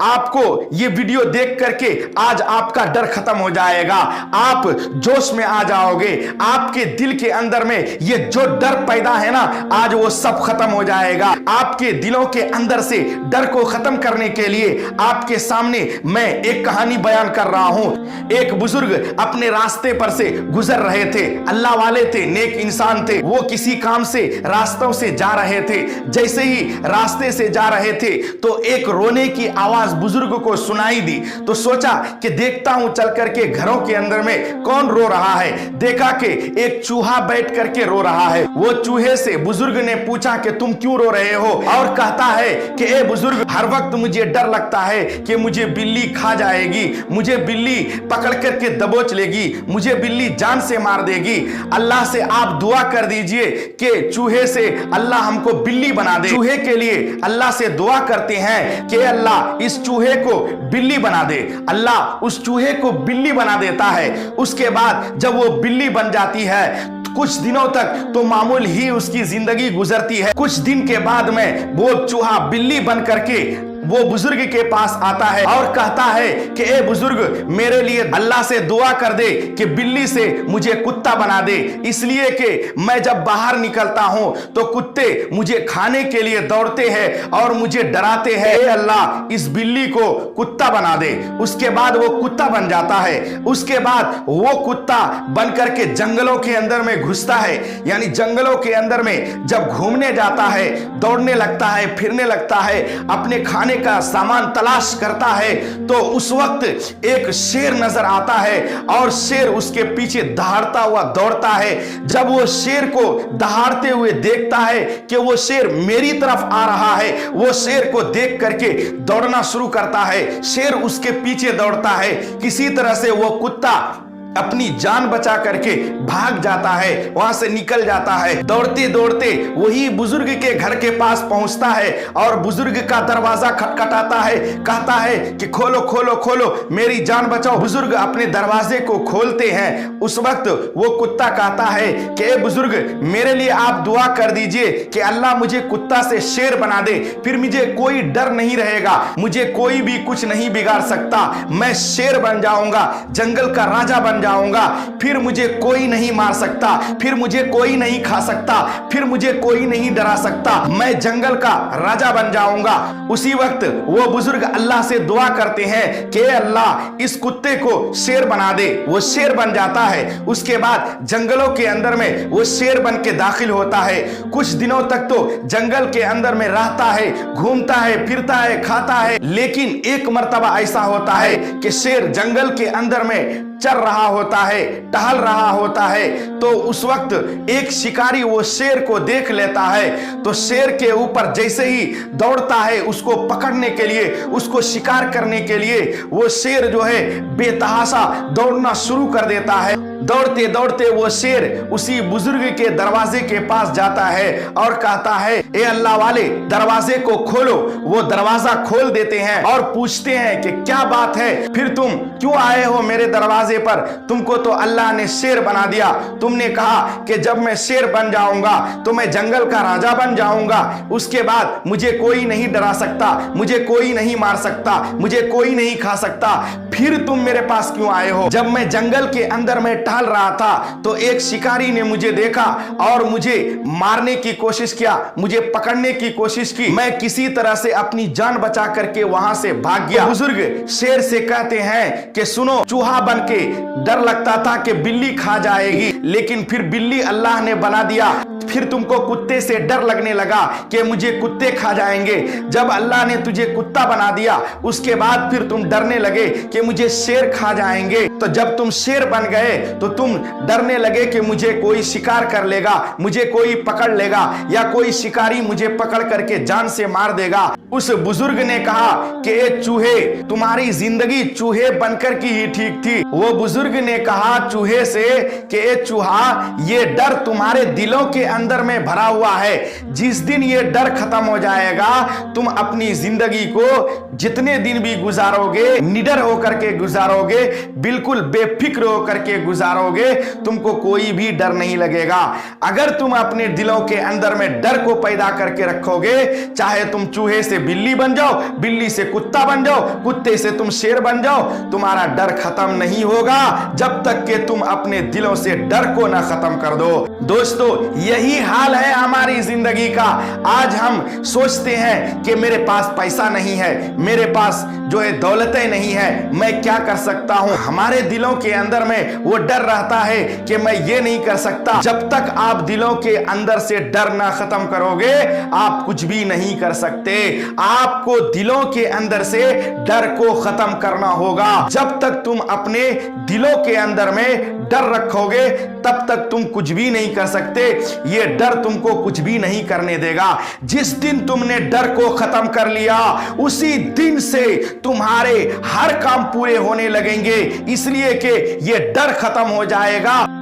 आपको ये वीडियो देख करके आज आपका डर खत्म हो जाएगा। आप जोश में आ जाओगे। आपके दिल के अंदर में ये जो डर पैदा है ना, आज वो सब खत्म हो जाएगा। आपके दिलों के अंदर से डर को खत्म करने के लिए आपके सामने मैं एक कहानी बयान कर रहा हूं। एक बुजुर्ग अपने रास्ते पर से गुजर रहे थे, अल्लाह वाले थे, नेक इंसान थे। वो किसी काम से रास्तों से जा रहे थे। जैसे ही रास्ते से जा रहे थे तो एक रोने की आवाज बुजुर्ग को सुनाई दी। तो सोचा कि देखता हूं चल करके घरों के अंदर में कौन रो रहा है। देखा कि एक चूहा बैठ करके रो रहा है। वो चूहे से बुजुर्ग ने पूछा कि तुम क्यों रो रहे हो, और कहता है कि ए बुजुर्ग, हर वक्त मुझे डर लगता है कि मुझे बिल्ली खा जाएगी, मुझे बिल्ली पकड़ करके दबोच लेगी, मुझे बिल्ली जान से मार देगी। अल्लाह से आप दुआ कर दीजिए कि चूहे से अल्लाह हमको बिल्ली बना दे। चूहे के लिए अल्लाह से दुआ करते हैं कि अल्लाह इस चूहे को बिल्ली बना दे। अल्लाह उस चूहे को बिल्ली बना देता है। उसके बाद जब वो बिल्ली बन जाती है, कुछ दिनों तक तो मामूल ही उसकी जिंदगी गुजरती है। कुछ दिन के बाद में वो चूहा बिल्ली बन करके वो बुजुर्ग के पास आता है और कहता है कि ए बुजुर्ग, मेरे लिए अल्लाह से दुआ कर दे कि बिल्ली से मुझे कुत्ता बना दे, इसलिए कि मैं जब बाहर निकलता हूं तो कुत्ते मुझे खाने के लिए दौड़ते हैं और मुझे डराते हैं। ए अल्लाह, इस बिल्ली को कुत्ता बना दे। उसके बाद वो कुत्ता बन जाता है। उसके बाद वो कुत्ता बन करके जंगलों के अंदर में घुसता है, यानी जंगलों के अंदर में जब घूमने जाता है, दौड़ने लगता है, फिरने लगता है, अपने खाने का सामान तलाश करता है, तो उस वक्त एक शेर नजर आता है और शेर उसके पीछे दहाड़ता हुआ दौड़ता है। जब वो शेर को दहाड़ते हुए देखता है कि वो शेर मेरी तरफ आ रहा है, वो शेर को देख करके दौड़ना शुरू करता है। शेर उसके पीछे दौड़ता है। किसी तरह से वो कुत्ता अपनी जान बचा करके भाग जाता है, वहां से निकल जाता है। दौड़ते दौड़ते वही बुजुर्ग के घर के पास पहुंचता है और बुजुर्ग का दरवाजा खटखटाता है, कहता है कि खोलो खोलो खोलो, मेरी जान बचाओ। बुजुर्ग अपने दरवाजे को खोलते हैं। उस वक्त वो कुत्ता कहता है कि ए बुजुर्ग, मेरे लिए आप दुआ कर दीजिए कि अल्लाह मुझे कुत्ता से शेर बना दे, फिर मुझे कोई डर नहीं रहेगा, मुझे कोई भी कुछ नहीं बिगाड़ सकता, मैं शेर बन जाऊंगा, जंगल का राजा बन जाऊंगा, फिर मुझे कोई नहीं मार सकता, फिर मुझे कोई नहीं खा सकता, फिर मुझे कोई नहीं डरा सकता, मैं जंगल का राजा बन जाऊंगा। उसी वक्त वो बुजुर्ग अल्लाह से दुआ करते हैं कि अल्लाह इस कुत्ते को शेर बना दे। वो शेर बन जाता है। उसके बाद जंगलों के अंदर में वो शेर बन के दाखिल होता है। कुछ दिनों तक तो जंगल के अंदर में रहता है, घूमता है, फिरता है, खाता है। लेकिन एक मर्तबा ऐसा होता है कि शेर जंगल के अंदर में चल रहा होता है, टहल रहा होता है, तो उस वक्त एक शिकारी वो शेर को देख लेता है। तो शेर के ऊपर जैसे ही दौड़ता है उसको पकड़ने के लिए, उसको शिकार करने के लिए, वो शेर जो है बेतहाशा दौड़ना शुरू कर देता है। दौड़ते दौड़ते वो शेर उसी बुजुर्ग के दरवाजे के पास जाता है और कहता है, ए अल्लाह वाले, दरवाजे को खोलो। वो दरवाजा खोल देते हैं और पूछते हैं कि क्या बात है, फिर तुम क्यों आए हो मेरे दरवाजे पर? तुमको तो अल्लाह ने शेर बना दिया। तुमने कहा कि जब मैं शेर बन जाऊंगा तो मैं जंगल का राजा बन जाऊंगा, उसके बाद मुझे कोई नहीं डरा सकता, मुझे कोई नहीं मार सकता, मुझे कोई नहीं खा सकता, फिर तुम मेरे पास क्यों आए हो? जब मैं जंगल के अंदर में टहल रहा था तो एक शिकारी ने मुझे देखा और मुझे मारने की कोशिश किया, मुझे पकड़ने की कोशिश की। मैं किसी तरह से अपनी जान बचा करके वहां से भाग गया। बुजुर्ग शेर से कहते हैं कि सुनो, चूहा बन के डर लगता था कि बिल्ली खा जाएगी, लेकिन फिर बिल्ली अल्लाह ने बना दिया। फिर तुमको कुत्ते से डर लगने लगा कि मुझे कुत्ते खा जाएंगे। जब अल्लाह ने तुझे कुत्ता बना दिया उसके बाद फिर तुम डरने लगे कि मुझे शेर खा जाएंगे। तो जब तुम शेर बन गए तो तुम डरने लगे कि मुझे कोई शिकार कर लेगा, मुझे कोई पकड़ लेगा, या कोई शिकारी मुझे पकड़ करके जान से मार देगा। उस बुजुर्ग ने कहा कि ए चूहे, तुम्हारी जिंदगी चूहे बनकर की ही ठीक थी। वो बुजुर्ग ने कहा चूहे से कि ए चूहा, ये डर तुम्हारे दिलों के अंदर में भरा हुआ है, जिस दिन ये डर खत्म हो जाएगा तुम अपनी जिंदगी को जितने दिन भी गुजारोगे निडर होकर के गुजारोगे, बिल्कुल बेफिक्र होकर के गुजारोगे। उतारोगे तुमको कोई भी डर नहीं लगेगा। अगर तुम अपने दिलों के अंदर में डर को पैदा करके रखोगे, चाहे तुम चूहे से बिल्ली बन जाओ, बिल्ली से कुत्ता बन जाओ, कुत्ते से तुम शेर बन जाओ, तुम्हारा डर खत्म नहीं होगा जब तक कि तुम अपने दिलों से डर को ना खत्म कर दो। दोस्तों, यही हाल है हमारी जिंदगी का। आज हम सोचते हैं कि मेरे पास पैसा नहीं है, मेरे पास जो है दौलतें नहीं है, मैं क्या कर सकता हूं। हमारे दिलों के अंदर में वो डर रहता है कि मैं ये नहीं कर सकता। जब तक आप दिलों के अंदर से डर ना खत्म करोगे, आप कुछ भी नहीं कर सकते। आपको दिलों के अंदर से डर को खत्म करना होगा। जब तक तुम अपने दिलों के अंदर में डर रखोगे, तब तक तुम कुछ भी नहीं कर सकते। ये डर तुमको कुछ भी नहीं करने देगा। जिस दिन तुमने डर को खत्म कर लिया, उसी दिन से तुम्हारे हर काम पूरे होने लगेंगे, इसलिए कि ये डर खत्म हो जाएगा।